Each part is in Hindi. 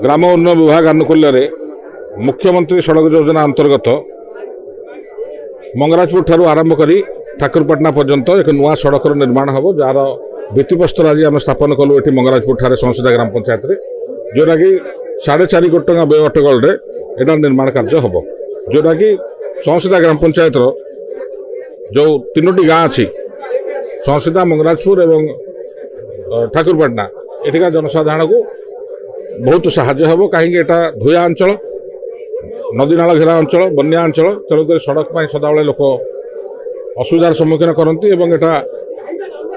ग्राम उन्नयन विभाग आनुकूल्य मुख्यमंत्री सड़क योजना अंतर्गत मंगराजपुर ठारू आरंभ करी ठाकुरपाटना पर्यंत एक नुआ सड़क निर्माण हम जार भित्तिप्रस्तर आज आम स्थापन कलु ये मंगराजपुर ठारे संसदा ग्राम पंचायत जोटा कि 4.5 कोटी टका व्यय अटकल एटा निर्माण कार्य हम जोटा कि संसदा ग्राम पंचायत जो 3टी गाँ अच्छी संसदा मंगराजपुर एवं ठाकुरपाटना एठिका जनसाधारण को बहुत साहाय्य हम कहीं धुआ अंचल नदीनाल घेरा अंचल बन्या अंचल तेणुक सड़क पर सदाबले लोक असुविधार सम्मुखीन करती एटा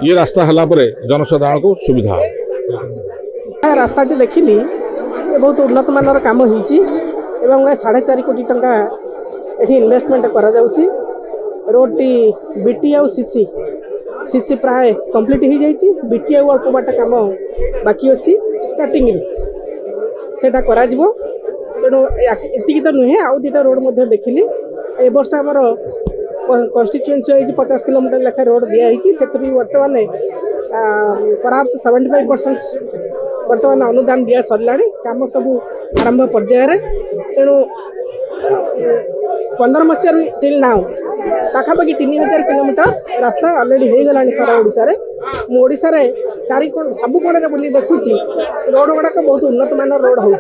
ये रास्ता हला परे जनसाधारण को सुविधा रास्ता देखिली बहुत उन्नत मानर काम होती 4.5 कोटी टंका ये इन्वेस्टमेंट करा जाउची रोड टी बीटी आउ सीसी प्राय कंप्लीट हो जाइए बीटी आउ अल्प बाट काम बाकी अच्छी स्टार्टिंग सेटा करा जिवो तेणु एति तो नुहे आउ 2टा रोड देखिली ए वर्ष आमर कन्स्टिट्युएंसी 50 किलोमीटर लेखा रोड दिखाई से बर्तमान परहाप्स 75% बर्तमान अनुदान दिया सरला कम सब आरंभ पर्यायर तेणु 15 मसीह टिल नाउ पाखापाखि 3000 किलोमीटर रास्ता अलरेडी हो गला सारा ओडिशा मुझे चारि सब कोण बोली देखुची रोड गुड़ाक बहुत उन्नत मान रोड हो।